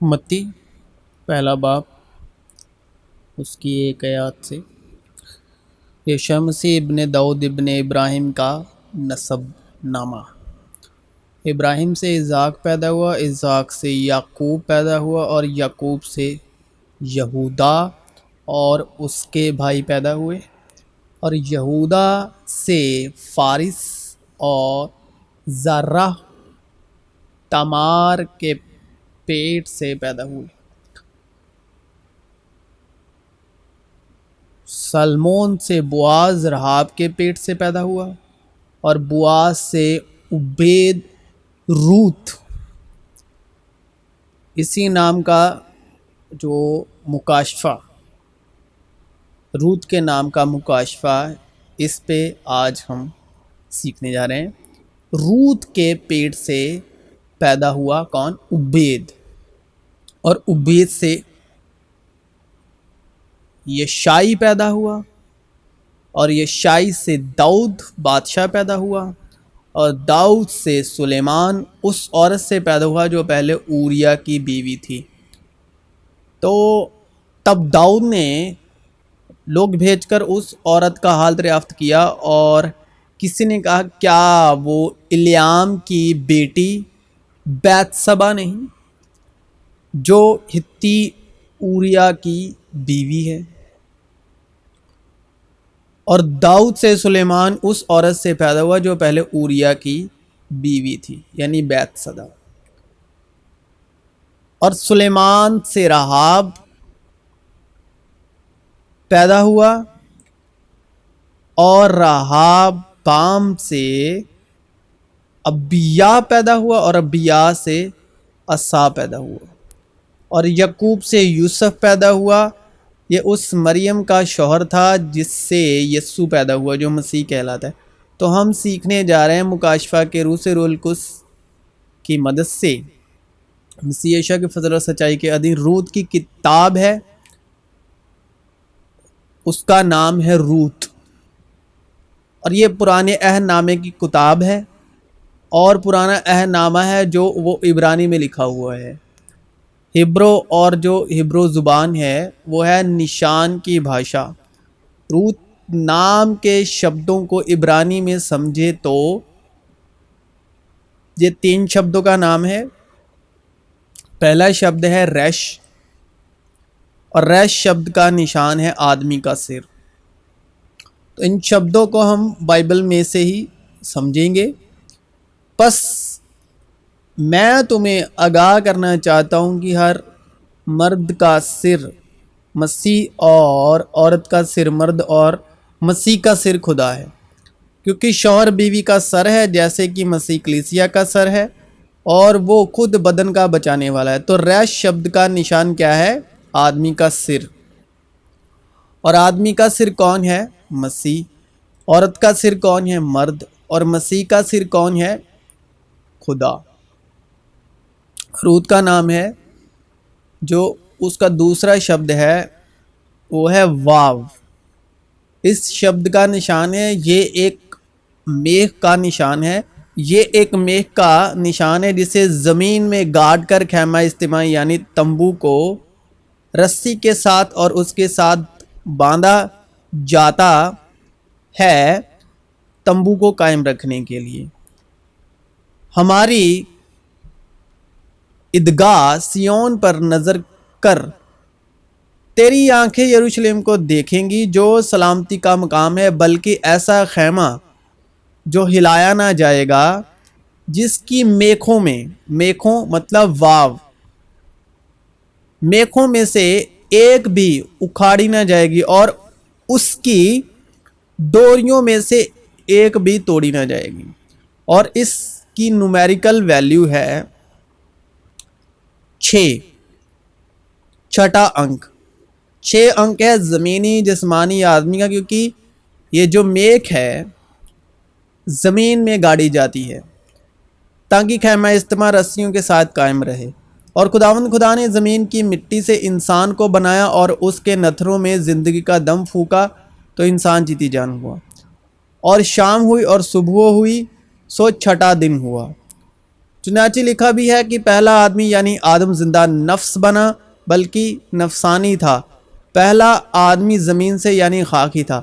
متی پہلا باب اس کی ایک آیات سے۔ یہ شمسی ابن داؤد ابن ابراہیم کا نسب نامہ۔ ابراہیم سے اسحاق پیدا ہوا، اسحاق سے یعقوب پیدا ہوا، اور یعقوب سے یہودا اور اس کے بھائی پیدا ہوئے، اور یہودا سے فارس اور زرہ تمار کے پیٹ سے پیدا ہوئے۔ سلمون سے بواز رحاب کے پیٹ سے پیدا ہوا، اور بواز سے عبید روت اسی نام کا جو مکاشفہ، روت کے نام کا مکاشفہ، اس پہ آج ہم سیکھنے جا رہے ہیں۔ روت کے پیٹ سے پیدا ہوا کون؟ عبید، اور عبید سے یشائی پیدا ہوا، اور یشائی سے داؤد بادشاہ پیدا ہوا، اور داؤد سے سلیمان اس عورت سے پیدا ہوا جو پہلے اوریا کی بیوی تھی۔ تو تب داؤد نے لوگ بھیج کر اس عورت کا حال دریافت کیا، اور کسی نے کہا کیا وہ الیام کی بیٹی بیت سبا نہیں جو ہتی اوریا کی بیوی ہے؟ اور داؤد سے سلیمان اس عورت سے پیدا ہوا جو پہلے اوریا کی بیوی تھی، یعنی بیت سدا۔ اور سلیمان سے رحاب پیدا ہوا، اور رحاب بام سے ابیا پیدا ہوا، اور ابیا سے عصا پیدا ہوا، اور یعقوب سے یوسف پیدا ہوا۔ یہ اس مریم کا شوہر تھا جس سے یسوع پیدا ہوا جو مسیح کہلاتا ہے۔ تو ہم سیکھنے جا رہے ہیں مکاشفہ کے روح سے روح القدس کی مدد سے مسیح عیسیٰ کے فضل و سچائی کے ادھین روت کی کتاب ہے، اس کا نام ہے روت، اور یہ پرانے عہد نامے کی کتاب ہے، اور پرانا عہد نامہ ہے جو وہ عبرانی میں لکھا ہوا ہے۔ ہبرو، اور جو ہبرو زبان ہے وہ ہے نشان کی بھاشا۔ روت نام کے شبدوں کو عبرانی میں سمجھے تو یہ 3 شبدوں کا نام ہے۔ پہلا شبد ہے ریش، اور ریش شبد کا نشان ہے آدمی کا سر۔ تو ان شبدوں کو ہم بائبل میں سے ہی سمجھیں گے۔ پس میں تمہیں آگاہ کرنا چاہتا ہوں کہ ہر مرد کا سر مسیح، اور عورت کا سر مرد، اور مسیح کا سر خدا ہے، کیونکہ شوہر بیوی کا سر ہے جیسے کہ مسیح کلیسیا کا سر ہے، اور وہ خود بدن کا بچانے والا ہے۔ تو ریش شبد کا نشان کیا ہے؟ آدمی کا سر، اور آدمی کا سر کون ہے؟ مسیح۔ عورت کا سر کون ہے؟ مرد، اور مسیح کا سر کون ہے؟ خدا۔ روت کا نام ہے، جو اس کا دوسرا شبد ہے وہ ہے واو۔ اس شبد کا نشان ہے، یہ ایک میخ کا نشان ہے۔ یہ ایک میخ کا نشان ہے جسے زمین میں گاڑ کر خیمہ اجتماع یعنی تمبو کو رسی کے ساتھ اور اس کے ساتھ باندھا جاتا ہے تمبو کو قائم رکھنے کے لیے۔ ہماری عیدگاہ سیون پر نظر کر، تیری آنکھیں یروشلم کو دیکھیں گی جو سلامتی کا مقام ہے، بلکہ ایسا خیمہ جو ہلایا نہ جائے گا، جس کی میخوں میں، میخوں مطلب واو، میخوں میں سے ایک بھی اکھاڑی نہ جائے گی، اور اس کی ڈوریوں میں سے ایک بھی توڑی نہ جائے گی۔ اور اس کی نومیریکل ویلیو ہے 6، چھٹا انک 6 انک ہے زمینی جسمانی آدمی کا، کیونکہ یہ جو میخ ہے زمین میں گاڑی جاتی ہے تاکہ خیمہ اجتماع رسیوں کے ساتھ قائم رہے۔ اور خداوند خدا نے زمین کی مٹی سے انسان کو بنایا اور اس کے نتھروں میں زندگی کا دم پھونکا، تو انسان جیتی جان ہوا۔ اور شام ہوئی اور صبح ہوئی، سو چھٹا دن ہوا۔ چنانچہ لکھا بھی ہے کہ پہلا آدمی یعنی آدم زندہ نفس بنا بلکہ نفسانی تھا، پہلا آدمی زمین سے یعنی خاک ہی تھا۔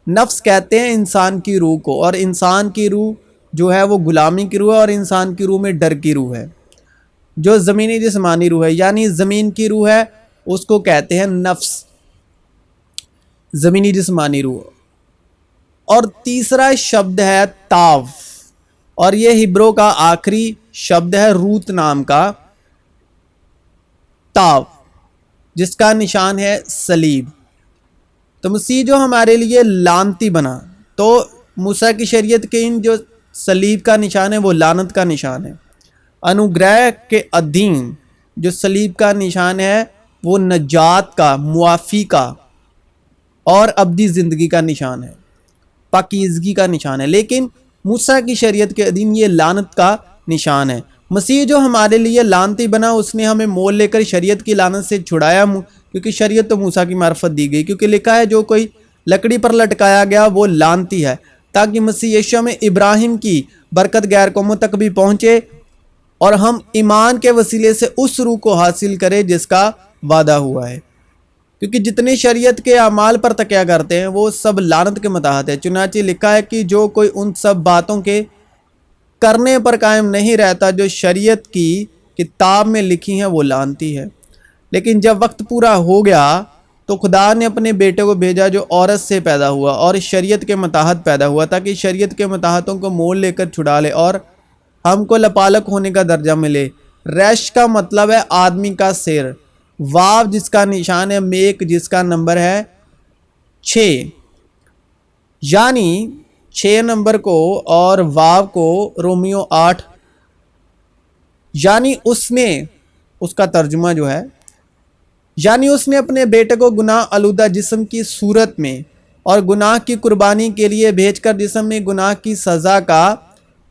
نفس کہتے ہیں انسان کی روح کو، اور انسان کی روح جو ہے وہ غلامی کی روح ہے، اور انسان کی روح میں ڈر کی روح ہے۔ جو زمینی جسمانی روح ہے یعنی زمین کی روح ہے اس کو کہتے ہیں نفس، زمینی جسمانی روح۔ اور تیسرا شبد ہے تاو، اور یہ ہبرو کا آخری شبد ہے روت نام کا تاو، جس کا نشان ہے صلیب۔ تو مسیح جو ہمارے لیے لعنتی بنا، تو موسیٰ کی شریعت کے ان جو صلیب کا نشان ہے وہ لعنت کا نشان ہے۔ انوگرہ کے ادھین جو صلیب کا نشان ہے وہ نجات کا، معافی کا اور ابدی زندگی کا نشان ہے، پاکیزگی کا نشان ہے۔ لیکن موسیٰ کی شریعت کے ادھین یہ لعنت کا نشان ہے۔ مسیح جو ہمارے لیے لعنتی بنا، اس نے ہمیں مول لے کر شریعت کی لعنت سے چھڑایا، کیونکہ شریعت تو موسیٰ کی معرفت دی گئی، کیونکہ لکھا ہے جو کوئی لکڑی پر لٹکایا گیا وہ لعنتی ہے، تاکہ مسیح یسوع میں ابراہیم کی برکت غیر قوموں تک بھی پہنچے اور ہم ایمان کے وسیلے سے اس روح کو حاصل کرے جس کا وعدہ ہوا ہے۔ کیونکہ جتنے شریعت کے اعمال پر تکیہ کرتے ہیں وہ سب لعنت کے متحد ہے۔ چنانچہ لکھا ہے کہ جو کوئی ان سب باتوں کے کرنے پر قائم نہیں رہتا جو شریعت کی کتاب میں لکھی ہیں وہ لعنتی ہے۔ لیکن جب وقت پورا ہو گیا تو خدا نے اپنے بیٹے کو بھیجا جو عورت سے پیدا ہوا اور شریعت کے متحد پیدا ہوا، تاکہ شریعت کے متحدوں کو مول لے کر چھڑا لے اور ہم کو لپالک ہونے کا درجہ ملے۔ ریش کا مطلب ہے آدمی کا سر، واو جس کا نشان ہے میک جس کا نمبر ہے 6، یعنی 6 نمبر کو اور واو کو رومیو 8، یعنی اس کا ترجمہ جو ہے یعنی اس نے اپنے بیٹے کو گناہ آلودہ جسم کی صورت میں اور گناہ کی قربانی کے لیے بھیج کر جسم میں گناہ کی سزا کا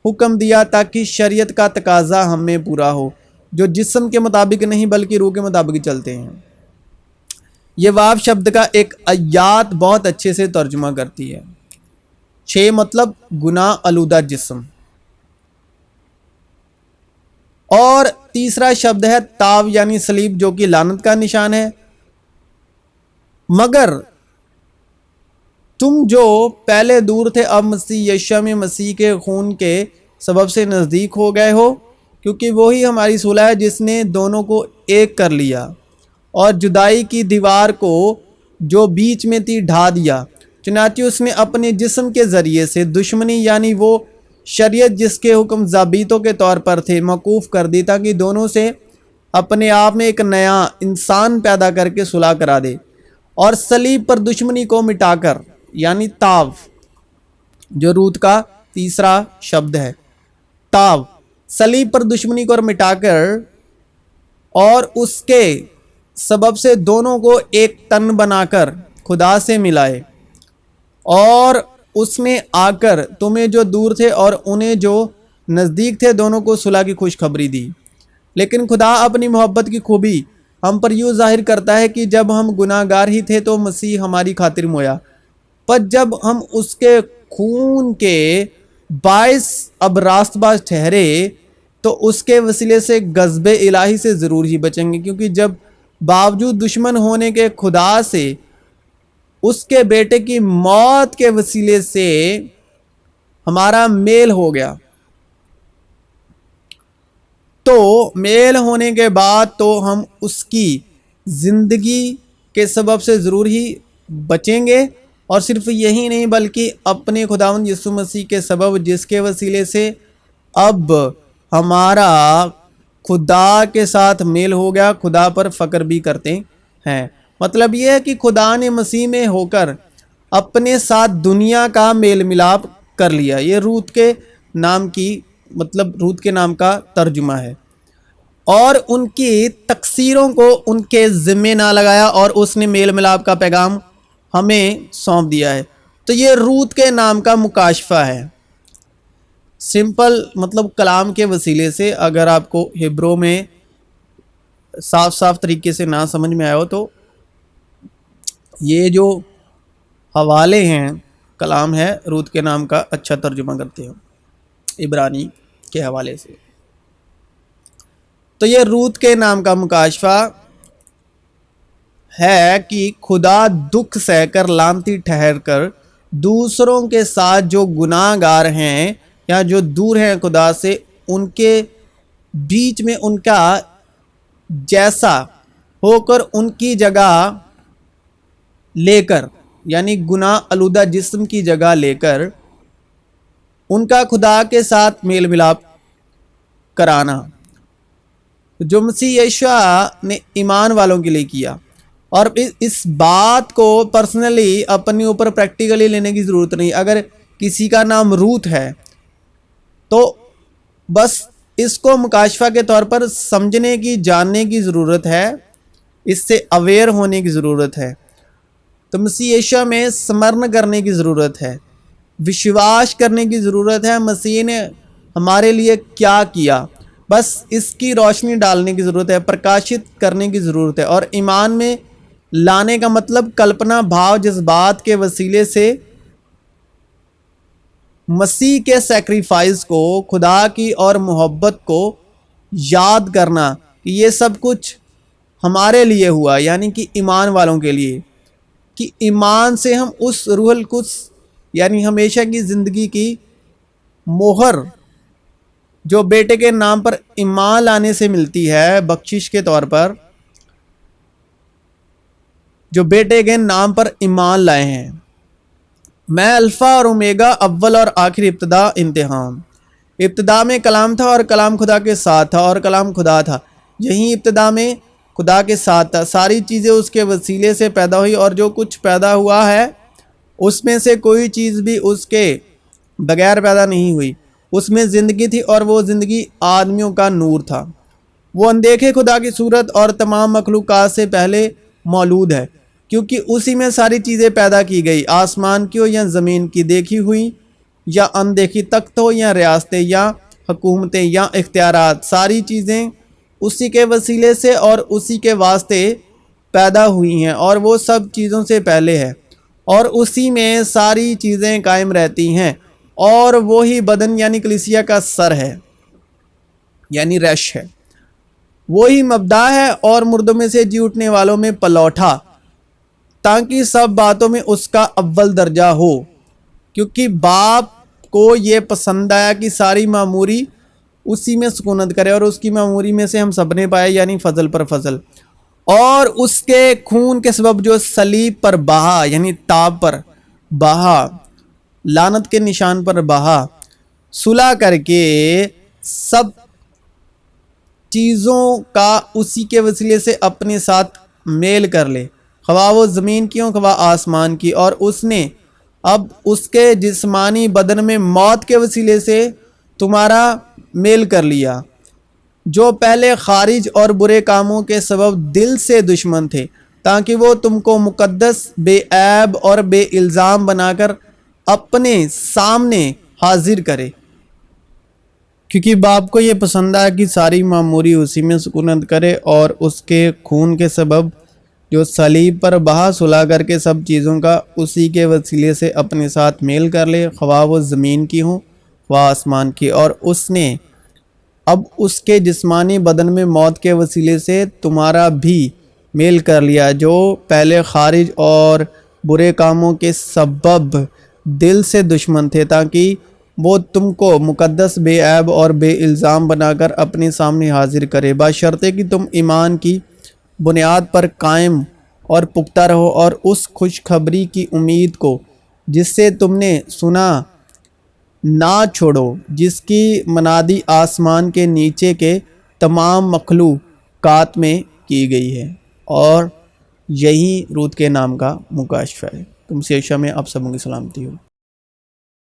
حکم دیا، تاکہ شریعت کا تقاضا ہم میں پورا ہو، جو جسم کے مطابق نہیں بلکہ روح کے مطابق چلتے ہیں۔ یہ واو شبد کا ایک آیات بہت اچھے سے ترجمہ کرتی ہے۔ 6 مطلب گناہ آلودہ جسم۔ اور تیسرا شبد ہے تاو یعنی صلیب، جو کہ لعنت کا نشان ہے۔ مگر تم جو پہلے دور تھے اب مسیح یسوع میں مسیح کے خون کے سبب سے نزدیک ہو گئے ہو، کیونکہ وہی ہماری صلح ہے جس نے دونوں کو ایک کر لیا اور جدائی کی دیوار کو جو بیچ میں تھی ڈھا دیا۔ چنانچہ اس نے اپنے جسم کے ذریعے سے دشمنی یعنی وہ شریعت جس کے حکم ضابطوں کے طور پر تھے موقوف کر دی، تاکہ دونوں سے اپنے آپ میں ایک نیا انسان پیدا کر کے صلح کرا دے، اور صلیب پر دشمنی کو مٹا کر یعنی تاو جو روت کا تیسرا شبد ہے، تاو صلیب پر دشمنی کو مٹا کر اور اس کے سبب سے دونوں کو ایک تن بنا کر خدا سے ملائے، اور اس نے آ کر تمہیں جو دور تھے اور انہیں جو نزدیک تھے دونوں کو صلح کی خوشخبری دی۔ لیکن خدا اپنی محبت کی خوبی ہم پر یوں ظاہر کرتا ہے کہ جب ہم گناہ گار ہی تھے تو مسیح ہماری خاطر مویا، پر جب ہم اس کے خون کے باعث اب راست باز ٹھہرے تو اس کے وسیلے سے غضب الہی سے ضرور ہی بچیں گے، کیونکہ جب باوجود دشمن ہونے کے خدا سے اس کے بیٹے کی موت کے وسیلے سے ہمارا میل ہو گیا، تو میل ہونے کے بعد تو ہم اس کی زندگی کے سبب سے ضرور ہی بچیں گے، اور صرف یہی نہیں بلکہ اپنے خداوند یسوع مسیح کے سبب جس کے وسیلے سے اب ہمارا خدا کے ساتھ میل ہو گیا، خدا پر فخر بھی کرتے ہیں۔ مطلب یہ ہے کہ خدا نے مسیح میں ہو کر اپنے ساتھ دنیا کا میل ملاپ کر لیا۔ یہ روت کے نام کا ترجمہ ہے، اور ان کی تقصیروں کو ان کے ذمے نہ لگایا، اور اس نے میل ملاپ کا پیغام ہمیں سونپ دیا ہے۔ تو یہ روت کے نام کا مکاشفہ ہے۔ سمپل مطلب کلام کے وسیلے سے اگر آپ کو ہبرو میں صاف طریقے سے نہ سمجھ میں آیا ہو تو یہ جو حوالے ہیں کلام ہے روت کے نام کا اچھا ترجمہ کرتے ہیں عبرانی کے حوالے سے۔ تو یہ روت کے نام کا مکاشفہ ہے کہ خدا دکھ سہ کر لانتی ٹھہر کر دوسروں کے ساتھ جو گناہ گار ہیں یا جو دور ہیں خدا سے، ان کے بیچ میں ان کا جیسا ہو کر ان کی جگہ لے کر، یعنی گناہ آلودہ جسم کی جگہ لے کر ان کا خدا کے ساتھ میل ملاپ کرانا، جو مسیح یسوع نے ایمان والوں کے لیے کیا۔ اور اس بات کو پرسنلی اپنے اوپر پریکٹیکلی لینے کی ضرورت نہیں۔ اگر کسی کا نام روت ہے تو بس اس کو مکاشفہ کے طور پر سمجھنے کی، جاننے کی ضرورت ہے، اس سے اویئر ہونے کی ضرورت ہے۔ تو مسیح یسوع میں سمرن کرنے کی ضرورت ہے، وشواس کرنے کی ضرورت ہے مسیح نے ہمارے لیے کیا کیا، بس اس کی روشنی ڈالنے کی ضرورت ہے، پرکاشت کرنے کی ضرورت ہے۔ اور ایمان میں لانے کا مطلب کلپنا بھاؤ جذبات کے وسیلے سے مسیح کے سیکریفائس کو، خدا کی اور محبت کو یاد کرنا کہ یہ سب کچھ ہمارے لیے ہوا، یعنی کہ ایمان والوں کے لیے، کہ ایمان سے ہم اس روح القدس یعنی ہمیشہ کی زندگی کی مہر جو بیٹے کے نام پر ایمان لانے سے ملتی ہے، بخشش کے طور پر جو بیٹے کے نام پر ایمان لائے ہیں۔ میں الفا اور اومیگا، اول اور آخر، ابتدا انتہام۔ ابتدا میں کلام تھا اور کلام خدا کے ساتھ تھا اور کلام خدا تھا۔ یہی ابتدا میں خدا کے ساتھ تھا، ساری چیزیں اس کے وسیلے سے پیدا ہوئی اور جو کچھ پیدا ہوا ہے اس میں سے کوئی چیز بھی اس کے بغیر پیدا نہیں ہوئی۔ اس میں زندگی تھی اور وہ زندگی آدمیوں کا نور تھا۔ وہ اندیکھے خدا کی صورت اور تمام مخلوقات سے پہلے مولود ہے، کیونکہ اسی میں ساری چیزیں پیدا کی گئی، آسمان کی ہو یا زمین کی، دیکھی ہوئی یا اندیکھی، تخت ہو یا ریاستیں یا حکومتیں یا اختیارات، ساری چیزیں اسی کے وسیلے سے اور اسی کے واسطے پیدا ہوئی ہیں، اور وہ سب چیزوں سے پہلے ہے اور اسی میں ساری چیزیں قائم رہتی ہیں، اور وہی بدن یعنی کلیسیا کا سر ہے، یعنی رش ہے، وہی مبدا ہے اور مردوں میں سے جی اٹھنے والوں میں پلوٹا، تاکہ سب باتوں میں اس کا اول درجہ ہو، کیونکہ باپ کو یہ پسند آیا کہ ساری معموری اسی میں سکونت کرے، اور اس کی معموری میں سے ہم سب نے پائے، یعنی فضل پر فضل، اور اس کے خون کے سبب جو صلیب پر بہا، یعنی تاب پر بہا، لعنت کے نشان پر بہا، صلح کر کے سب چیزوں کا اسی کے وسیلے سے اپنے ساتھ میل کر لے، خواہ وہ زمین کی ہوں خواہ آسمان کی، اور اس نے اب اس کے جسمانی بدن میں موت کے وسیلے سے تمہارا میل کر لیا، جو پہلے خارج اور برے کاموں کے سبب دل سے دشمن تھے، تاکہ وہ تم کو مقدس، بے عیب اور بے الزام بنا کر اپنے سامنے حاضر کرے، کیونکہ باپ کو یہ پسند ہے کہ ساری معموری اسی میں سکونت کرے، اور اس کے خون کے سبب جو صلیب پر بہا، صلح کر کے سب چیزوں کا اسی کے وسیلے سے اپنے ساتھ میل کر لے، خواہ وہ زمین کی ہوں خواہ آسمان کی، اور اس نے اب اس کے جسمانی بدن میں موت کے وسیلے سے تمہارا بھی میل کر لیا، جو پہلے خارج اور برے کاموں کے سبب دل سے دشمن تھے، تاکہ وہ تم کو مقدس، بے عیب اور بے الزام بنا کر اپنے سامنے حاضر کرے، بشرطے کہ تم ایمان کی بنیاد پر قائم اور پختہ رہو، اور اس خوشخبری کی امید کو جس سے تم نے سنا نہ چھوڑو، جس کی منادی آسمان کے نیچے کے تمام مخلوقات میں کی گئی ہے۔ اور یہی روت کے نام کا مکاشفہ ہے۔ تم سے عشاء میں آپ سبوں کی سلامتی ہو۔